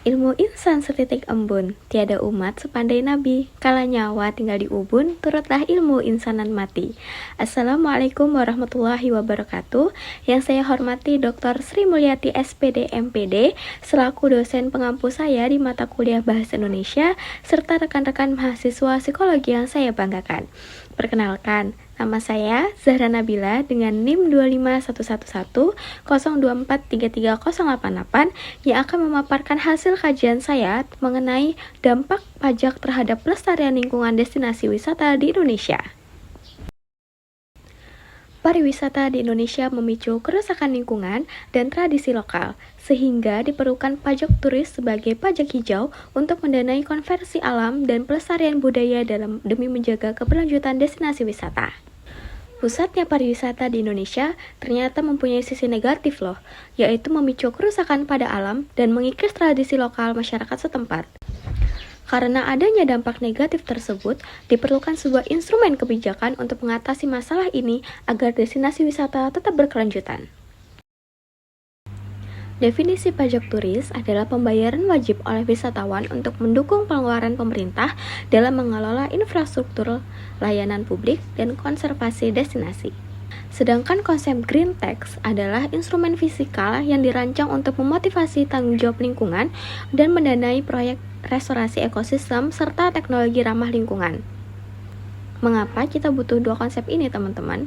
Ilmu insan setitik embun, tiada umat sepandai nabi. Kala nyawa tinggal di ubun, turutlah ilmu insanan mati. Assalamualaikum warahmatullahi wabarakatuh. Yang saya hormati Dr. Sri Mulyati SPD MPD, selaku dosen pengampu saya di mata kuliah Bahasa Indonesia, serta rekan-rekan mahasiswa psikologi yang saya banggakan. Perkenalkan, nama saya Zahra Nabila dengan NIM 2511102433088 yang akan memaparkan hasil kajian saya mengenai dampak pajak terhadap pelestarian lingkungan destinasi wisata di Indonesia. Pariwisata di Indonesia memicu kerusakan lingkungan dan tradisi lokal, sehingga diperlukan pajak turis sebagai pajak hijau untuk mendanai konversi alam dan pelestarian budaya demi menjaga keberlanjutan destinasi wisata. Pusatnya pariwisata di Indonesia ternyata mempunyai sisi negatif loh, yaitu memicu kerusakan pada alam dan mengikis tradisi lokal masyarakat setempat. Karena adanya dampak negatif tersebut, diperlukan sebuah instrumen kebijakan untuk mengatasi masalah ini agar destinasi wisata tetap berkelanjutan. Definisi pajak turis adalah pembayaran wajib oleh wisatawan untuk mendukung pengeluaran pemerintah dalam mengelola infrastruktur, layanan publik, dan konservasi destinasi. Sedangkan konsep green tax adalah instrumen fiskal yang dirancang untuk memotivasi tanggung jawab lingkungan dan mendanai proyek restorasi ekosistem serta teknologi ramah lingkungan. Mengapa kita butuh dua konsep ini, teman-teman?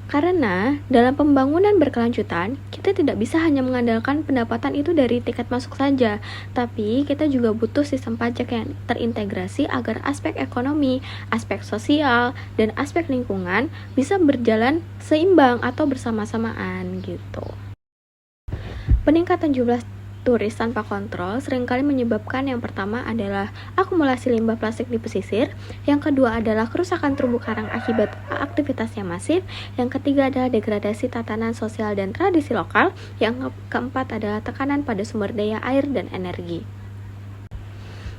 Karena dalam pembangunan berkelanjutan, kita tidak bisa hanya mengandalkan pendapatan itu dari tiket masuk saja, tapi kita juga butuh sistem pajak yang terintegrasi agar aspek ekonomi, aspek sosial, dan aspek lingkungan bisa berjalan seimbang atau bersama-samaan gitu. Peningkatan jumlah turis tanpa kontrol seringkali menyebabkan yang pertama adalah akumulasi limbah plastik di pesisir, yang kedua adalah kerusakan terumbu karang akibat aktivitas yang masif, yang ketiga adalah degradasi tatanan sosial dan tradisi lokal, yang keempat adalah tekanan pada sumber daya air dan energi.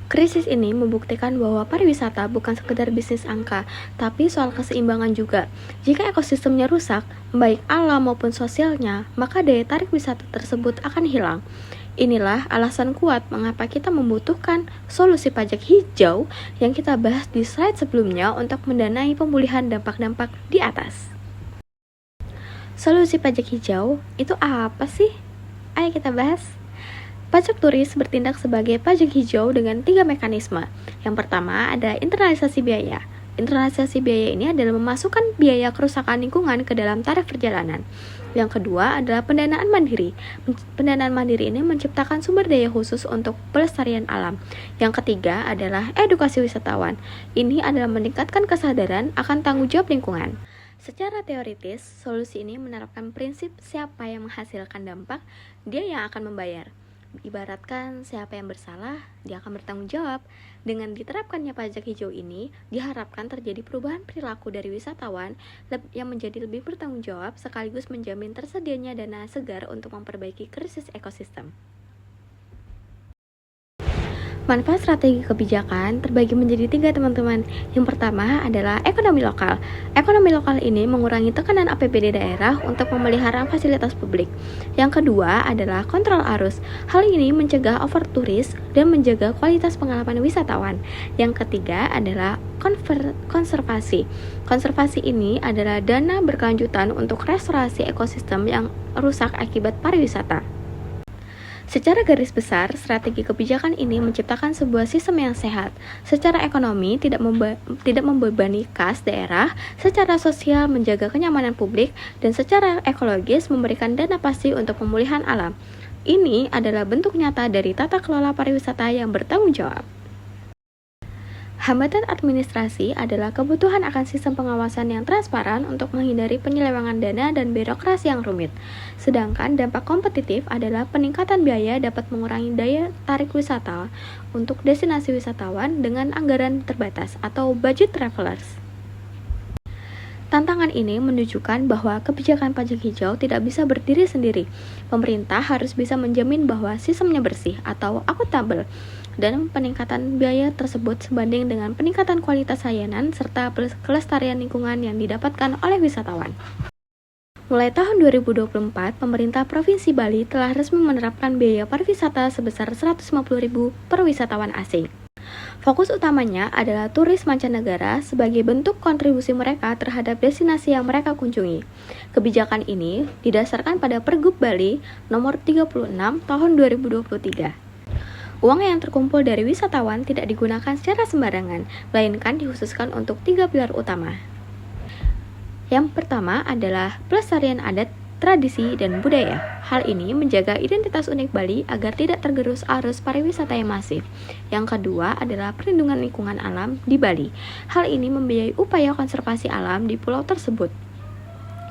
Krisis ini membuktikan bahwa pariwisata bukan sekedar bisnis angka, tapi soal keseimbangan juga. Jika ekosistemnya rusak, baik alam maupun sosialnya, maka daya tarik wisata tersebut akan hilang. Inilah alasan kuat mengapa kita membutuhkan solusi pajak hijau yang kita bahas di slide sebelumnya untuk mendanai pemulihan dampak-dampak di atas. Solusi pajak hijau itu apa sih? Ayo kita bahas. Pajak turis bertindak sebagai pajak hijau dengan 3 mekanisme. Yang pertama ada internalisasi biaya. Internalisasi biaya ini adalah memasukkan biaya kerusakan lingkungan ke dalam tarif perjalanan. Yang kedua adalah pendanaan mandiri. Pendanaan mandiri ini menciptakan sumber daya khusus untuk pelestarian alam. Yang ketiga adalah edukasi wisatawan. Ini adalah meningkatkan kesadaran akan tanggung jawab lingkungan. Secara teoritis, solusi ini menerapkan prinsip siapa yang menghasilkan dampak, dia yang akan membayar. Ibaratkan siapa yang bersalah, dia akan bertanggung jawab. Dengan diterapkannya pajak hijau ini, diharapkan terjadi perubahan perilaku dari wisatawan yang menjadi lebih bertanggung jawab sekaligus menjamin tersedianya dana segar untuk memperbaiki krisis ekosistem. Manfaat strategi kebijakan terbagi menjadi 3, teman-teman. Yang pertama adalah ekonomi lokal. Ekonomi lokal ini mengurangi tekanan APBD daerah untuk memelihara fasilitas publik. Yang kedua adalah kontrol arus. Hal ini mencegah over turis dan menjaga kualitas pengalaman wisatawan. Yang ketiga adalah konservasi. Konservasi ini adalah dana berkelanjutan untuk restorasi ekosistem yang rusak akibat pariwisata. Secara garis besar, strategi kebijakan ini menciptakan sebuah sistem yang sehat. Secara ekonomi, tidak membebani kas daerah, secara sosial menjaga kenyamanan publik, dan secara ekologis memberikan dana pasti untuk pemulihan alam. Ini adalah bentuk nyata dari tata kelola pariwisata yang bertanggung jawab. Hambatan administrasi adalah kebutuhan akan sistem pengawasan yang transparan untuk menghindari penyelewengan dana dan birokrasi yang rumit. Sedangkan dampak kompetitif adalah peningkatan biaya dapat mengurangi daya tarik wisata untuk destinasi wisatawan dengan anggaran terbatas atau budget travelers. Tantangan ini menunjukkan bahwa kebijakan pajak hijau tidak bisa berdiri sendiri. Pemerintah harus bisa menjamin bahwa sistemnya bersih atau akuntabel, dan peningkatan biaya tersebut sebanding dengan peningkatan kualitas layanan serta kelestarian lingkungan yang didapatkan oleh wisatawan. Mulai tahun 2024, pemerintah Provinsi Bali telah resmi menerapkan biaya pariwisata sebesar Rp150.000 per wisatawan asing. Fokus utamanya adalah turis mancanegara sebagai bentuk kontribusi mereka terhadap destinasi yang mereka kunjungi. Kebijakan ini didasarkan pada Pergub Bali nomor 36 tahun 2023. Uang yang terkumpul dari wisatawan tidak digunakan secara sembarangan, melainkan dikhususkan untuk 3 pilar utama. Yang pertama adalah pelestarian adat, tradisi, dan budaya. Hal ini menjaga identitas unik Bali agar tidak tergerus arus pariwisata yang masif. Yang kedua adalah perlindungan lingkungan alam di Bali. Hal ini membiayai upaya konservasi alam di pulau tersebut.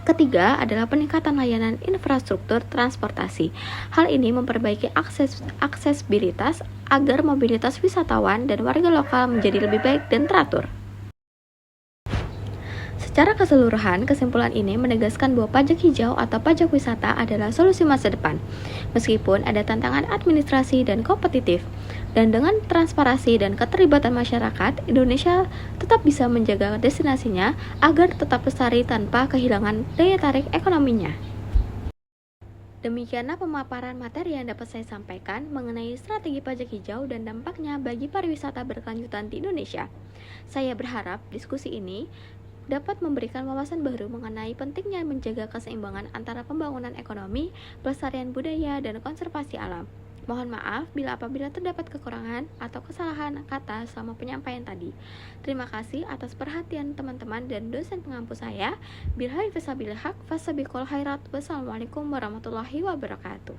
Ketiga adalah peningkatan layanan infrastruktur transportasi. Hal ini memperbaiki aksesibilitas agar mobilitas wisatawan dan warga lokal menjadi lebih baik dan teratur. Secara keseluruhan, kesimpulan ini menegaskan bahwa pajak hijau atau pajak wisata adalah solusi masa depan. Meskipun ada tantangan administrasi dan kompetitif, dan dengan transparansi dan keterlibatan masyarakat, Indonesia tetap bisa menjaga destinasinya agar tetap lestari tanpa kehilangan daya tarik ekonominya. Demikianlah pemaparan materi yang dapat saya sampaikan mengenai strategi pajak hijau dan dampaknya bagi pariwisata berkelanjutan di Indonesia. Saya berharap diskusi ini dapat memberikan wawasan baru mengenai pentingnya menjaga keseimbangan antara pembangunan ekonomi, pelestarian budaya, dan konservasi alam. Mohon maaf apabila terdapat kekurangan atau kesalahan kata selama penyampaian tadi. Terima kasih atas perhatian teman-teman dan dosen pengampu saya. Billahi fisabilil haq, fasabiqul khairat. Wassalamualaikum warahmatullahi wabarakatuh.